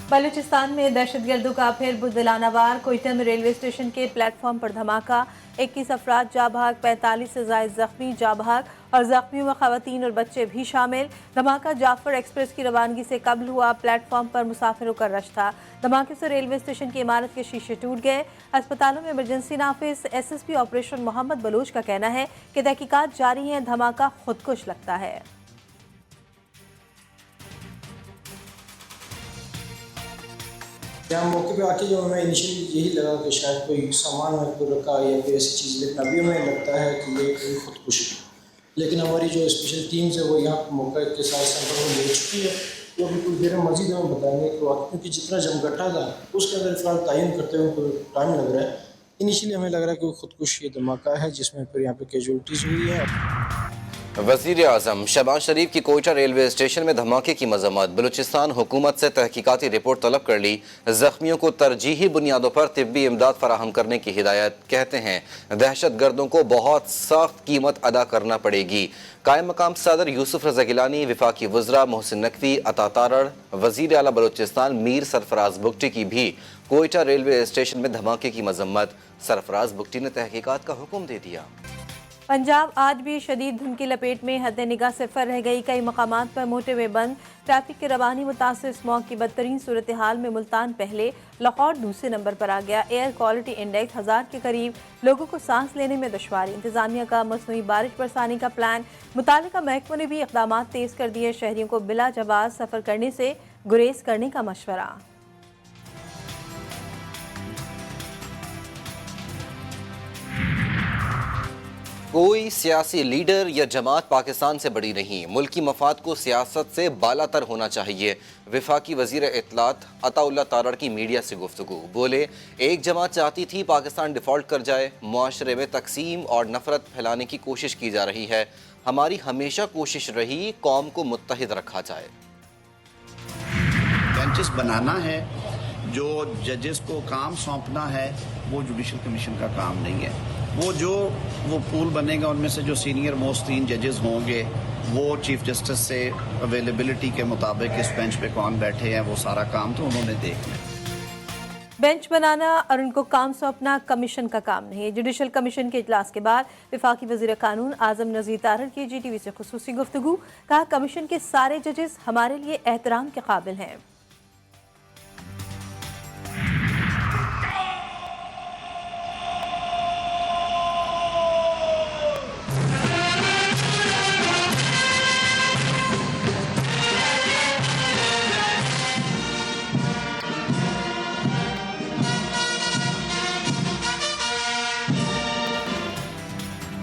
बलूचिस्तान में दहशतगर्दों का फिर बुज़दिलाना वार। कोयटा में रेलवे स्टेशन के प्लेटफॉर्म पर धमाका, 21 अफराद जा भाग, 45 से ज़ायद जख्मी जा भाग और जख्मियों में ख़वातीन और बच्चे भी शामिल। धमाका जाफर एक्सप्रेस की रवानगी से कबल हुआ। प्लेटफॉर्म पर मुसाफिरों का रश था। धमाके से रेलवे स्टेशन की इमारत के शीशे टूट गए। अस्पतालों में इमरजेंसी नाफिज। SSP ऑपरेशन मोहम्मद बलोच का कहना है कि तहकीकात जारी हैं, धमाका खुदकुश लगता है। यहाँ मौके पे आके जो हमें इनिशियली यही लगा कि शायद कोई सामान में कोई रखा या कोई ऐसी चीज़, लेकिन अभी हमें लगता है कि ये कोई खुदकुशी है। लेकिन हमारी जो स्पेशल टीम्स है वो यहाँ मौके के साथ सेंटर में ले चुकी है, तो अभी कुछ देर में मजीद हमें बताएंगे कि क्योंकि जितना जमघटा था उसके अंदर फिलहाल तयन करते हुए कोई टाइम लग रहा है। इनिशियली हमें लग रहा है कि खुदकुशी धमाका है जिसमें फिर यहाँ पे कैजुअल्टीज़ हुई है। वज़ीर आज़म शहबाज शरीफ की कोयटा रेलवे स्टेशन में धमाके की मजम्मत। बलूचिस्तान हुकूमत से तहकीकाती रिपोर्ट तलब कर ली। जख्मियों को तरजीही बुनियादों पर तिब्बी इमदाद फराहम करने की हिदायत। कहते हैं दहशत गर्दों को बहुत सख्त कीमत अदा करना पड़ेगी। कायम मकाम सदर यूसुफ रज़ा गिलानी, वफाकी वज़रा मोहसिन नकवी, अता तारड़, वज़ीर आला बलूचिस्तान मीर सरफराज बुगटी की भी कोयटा रेलवे स्टेशन में धमाके की मजम्मत। सरफराज बुगटी ने तहकीकात का हुक्म दे दिया। पंजाब आज भी शदीद धुंध की लपेट में हद निगाह सिफर रह गई। कई मकामात पर मोटरवे बंद, ट्रैफिक की रवानी मुतासर। स्मॉग की बदतरीन सूरत हाल में मुल्तान पहले, लाहौर दूसरे नंबर पर आ गया। एयर क्वालिटी इंडेक्स 1000 के करीब, लोगों को सांस लेने में दुश्वारी। इंतजामिया का मसनूई बारिश बरसाने का प्लान। मुतालिका महकमों ने भी इक़दाम तेज कर दिए। शहरियों को बिला जवाज सफ़र करने से गुरेज करने का मशवरा। कोई सियासी लीडर या जमात पाकिस्तान से बड़ी नहीं, मुल्की मफाद को सियासत से बालातर होना चाहिए। वफाकी वजीर इत्तलात अताउल्लाह तारड़ की मीडिया से गुफ्तगू। बोले एक जमात चाहती थी पाकिस्तान डिफ़ॉल्ट कर जाए, मुआशरे में तकसीम और नफरत फैलाने की कोशिश की जा रही है। हमारी हमेशा कोशिश रही कौम को मुत्तहिद रखा जाए। बेंचेस बनाना है, जो जजेस को काम सौंपना है वो जुडिशल कमीशन का काम नहीं है। वो पूल बनेगा, उनमें से जो सीनियर मोस्ट 3 जजेस होंगे वो चीफ जस्टिस से अवेलेबिलिटी के मुताबिक इस बेंच पे कौन बैठे हैं वो सारा काम तो उन्होंने देखना है। बेंच बनाना और उनको काम सौंपना कमीशन का काम नहीं है। जुडिशल कमीशन के इजलास के बाद वफाकी वज़ीर कानून आज़म नज़ीर तारड़ की GTV से खुसूसी गुफ्तगू। कहा कमीशन के सारे जजेस हमारे लिए एहतराम के काबिल हैं।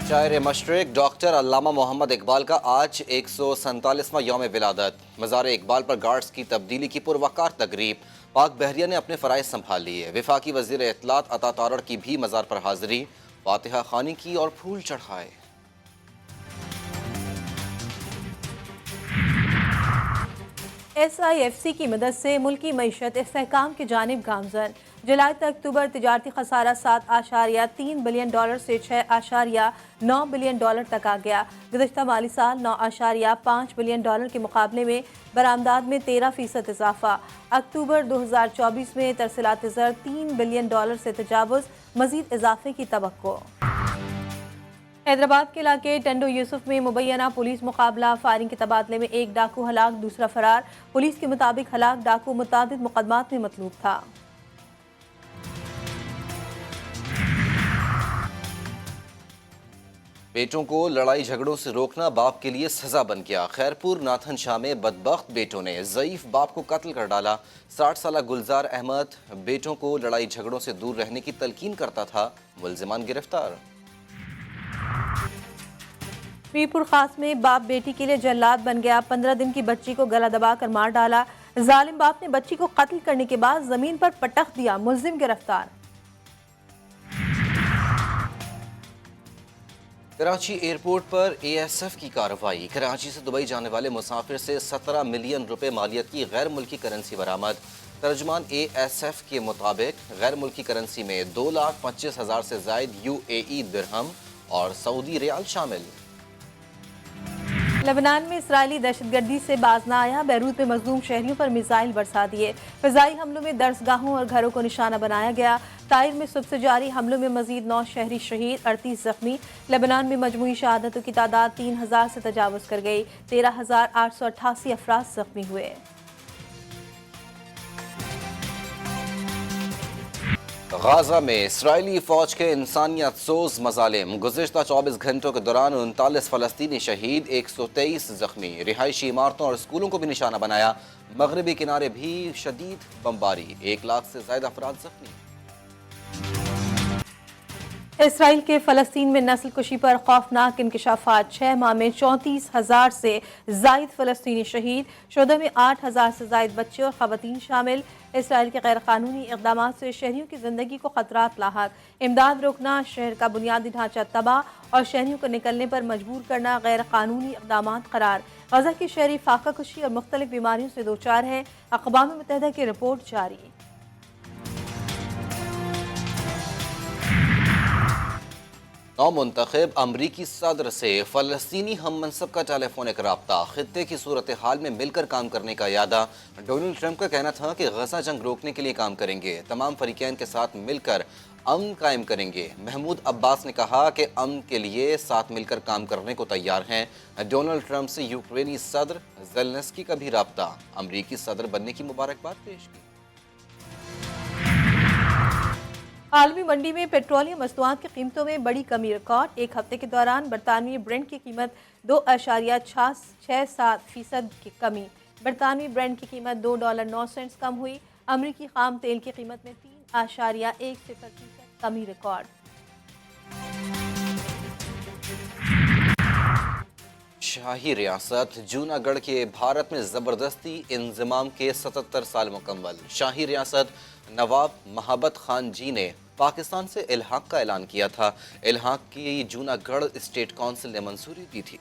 शायर मशरिक डॉक्टर अल्लामा मोहम्मद इकबाल का आज 147वां यौम विलादत। मज़ार इकबाल पर गार्ड्स की तब्दीली की पुरवकार तकरीब। पाक बहरिया ने अपने फ़राइज़ संभाल लिए। वफाकी वज़ीर इत्तलात अता तारड़ की भी मज़ार पर हाज़िरी, फातिहा खानी की और फूल चढ़ाए। SIFC की मदद से मुल्की मईशत इस्तेहकाम की जानिब गामजन। जुलाई तक अक्टूबर तिजारती खसारा $7.3 बिलियन से $6.9 बिलियन तक आ गया। गुज़श्ता माली साल $9.5 बिलियन के मुकाबले में बरामदात में 13% इजाफा। अक्टूबर 2024 में तरसीलात ज़र $3 बिलियन से तजावुज़, मज़ीद इजाफे की तवक्को। हैदराबाद के इलाके टंडो यूसुफ में मुबैना पुलिस मुकाबला। फायरिंग के तबादले में एक डाकू हलाक, दूसरा फरार। पुलिस के मुताबिक हलाक डाकू मुतादिद मुकदमात में मतलूब था। बेटों को लड़ाई झगड़ों से रोकना बाप के लिए सजा बन गया। खैरपुर नाथन शाह में बदबख्त बेटों ने ज़ईफ बाप को कत्ल कर डाला। 60 साला गुलजार अहमद बेटों को लड़ाई झगड़ों से दूर रहने की तलकीन करता था। मुल्जिमान गिरफ्तार। मीरपुर खास में बाप बेटी के लिए जल्लाद बन गया। 15 दिन की बच्ची को गला दबाकर मार डाला। जालिम बाप ने बच्ची को कत्ल करने के बाद जमीन पर पटक दिया। मुल्जिम गिरफ्तार। कराची एयरपोर्ट पर ASF की कार्रवाई। कराची से दुबई जाने वाले मुसाफिर से 17 मिलियन रुपए मालियत की गैर मुल्की करेंसी बरामद। तर्जुमान ASF के मुताबिक गैर मुल्की करेंसी में 2,25,000 से जायद UAE दिरहम और सऊदी रियाल शामिल। लेबनान में इसराइली दहशतगर्दी से बाज न आया, बैरूत में मजलूम शहरियों पर मिसाइल बरसा दिए। फ़िज़ाई हमलों में दरसगाहों और घरों को निशाना बनाया गया। ताइर में सुबह से जारी हमलों में मजीद 9 शहरी शहीद, 38 जख्मी। लेबनान में मजमूई शहादतों की तादाद 3000 से तजावुज़ कर गई। 13,888 अफराद जख्मी हुए। गाजा में इसराइली फौज के इंसानियत सोज मजालिम, गुज़िश्ता 24 घंटों के दौरान 39 फ़लस्तीनी शहीद, 123 जख्मी। रिहायशी इमारतों और स्कूलों को भी निशाना बनाया। मगरबी किनारे भी शदीद बमबारी, 1 लाख से ज़्यादा अफराद जख्मी। इसराइल के फ़लस्तीन में नस्ल कुशी पर खौफनाक इंकशाफात, 6 माह में 34,000 से जायद फ़लस्तीनी शहीद, शुहदा में 8,000 से जायद बच्चे और ख़वातीन शामिल। इसराइल के गैर कानूनी इक़दाम से शहरियों की ज़िंदगी को ख़तरात लाहक, इमदाद रोकना, शहर का बुनियादी ढांचा तबाह और शहरियों को निकलने पर मजबूर करना गैर कानूनी इक़दाम करार। गज़ा की शहरी फाका कुशी और मुख्तलिफ बीमारियों से दो चार है। अक़वाम मुत्तहिदा की रिपोर्ट जारी। नौमुंतखब अमरीकी सदर से फ़लस्तीनी हम मनसब का टेलीफोनिक रब्ता, ख़ित्ते की सूरत हाल में मिलकर काम करने का यादा। डोनाल्ड ट्रंप का कहना था कि गजा जंग रोकने के लिए काम करेंगे, तमाम फरीक़ैन के साथ मिलकर अमन कायम करेंगे। महमूद अब्बास ने कहा कि अमन के लिए साथ मिलकर काम करने को तैयार हैं। डोनाल्ड ट्रंप से यूक्रेनी सदर ज़ेलेंस्की का भी रब्ता, अमरीकी सदर बनने की मुबारकबाद पेश की। आलमी मंडी में पेट्रोलियम मसनूआत की कीमतों में बड़ी कमी रिकॉर्ड। एक हफ्ते के दौरान बरतानवी ब्रेंड की कीमत 2.67% की कमी। बरतानवी ब्रेंड की कीमत $2.09 कम हुई। अमरीकी खाम तेल की कीमत में 3.10% कमी रिकॉर्ड। शाही रियासत जूनागढ़ के भारत में ज़बरदस्ती इंज़माम के 77 साल मुकम्मल। शाही रियासत नवाब महाबत खान जी ने पाकिस्तान से इल्हाक का ऐलान किया था। इल्हाक की जूनागढ़ स्टेट काउंसिल ने मंजूरी दी थी।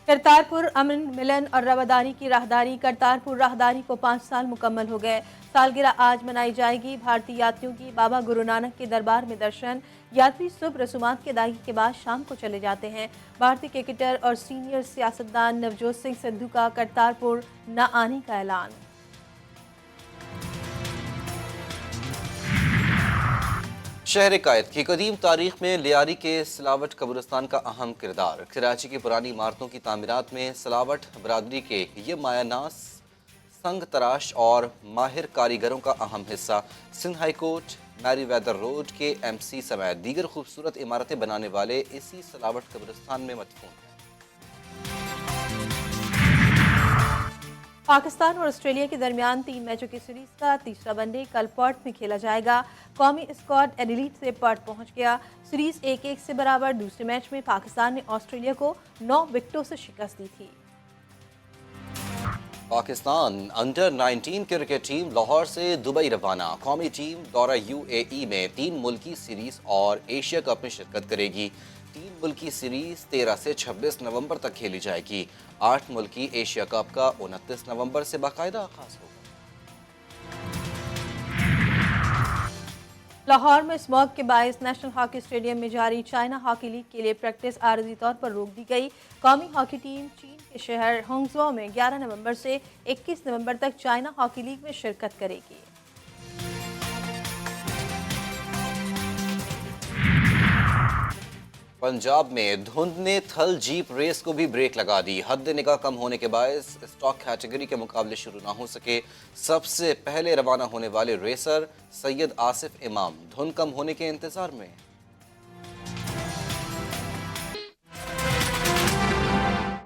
करतारपुर अमन मिलन और रवादारी की राहदारी। करतारपुर राहदारी को 5 साल मुकम्मल हो गए। सालगिरह आज मनाई जाएगी। भारतीय यात्रियों की बाबा गुरु नानक के दरबार में दर्शन। यात्री सुबह रसूमात की अदायगी के बाद शाम को चले जाते हैं। भारतीय क्रिकेटर और सीनियर सियासतदान नवजोत सिंह सिद्धू का करतारपुर न आने का ऐलान। शहर कायद की कदीम तारीख में लियारी के सिलावट कब्रिस्तान का अहम किरदार। कराची की पुरानी इमारतों की तामीरात में सिलावट बरादरी के ये मायानास, संग तराश और माहिर कारीगरों का अहम हिस्सा। Sindh high court, Merewether road के MC समेत दीगर खूबसूरत इमारतें बनाने वाले इसी सिलावट कब्रिस्तान में मदफून हैं। पाकिस्तान और ऑस्ट्रेलिया के दरमियान 3 मैचों की सीरीज का तीसरा वनडे कल पर्थ में खेला जाएगा। कौमी स्क्वाड एडिलेड से पर्थ पहुंच गया। सीरीज 1-1 से बराबर। दूसरे मैच में पाकिस्तान ने ऑस्ट्रेलिया को 9 विकेटों से शिकस्त दी थी। Pakistan under 19 cricket team Lahore से दुबई रवाना। कौमी टीम दौरा UAE में 3 मुल्की सीरीज और एशिया कप में शिरकत करेगी। 3 मुल्की सीरीज 13 से 26 नवंबर तक खेली जाएगी। 8 मुल्की एशिया कप का 29 नवंबर से बाकायदा आगाज होगा। लाहौर में स्मॉग के बायस नेशनल हॉकी स्टेडियम में जारी चाइना हॉकी लीग के लिए प्रैक्टिस आरजी तौर पर रोक दी गई। कौमी हॉकी टीम चीन के शहर होंगजो में 11 नवंबर से 21 नवंबर तक चाइना हॉकी लीग में शिरकत करेगी। पंजाब में धुंध ने थल जीप रेस को भी ब्रेक लगा दी। हद निगाह कम होने के बायस स्टॉक कैटेगरी के मुकाबले शुरू ना हो सके। सबसे पहले रवाना होने वाले रेसर सैयद आसिफ इमाम धुंध कम होने के इंतजार में।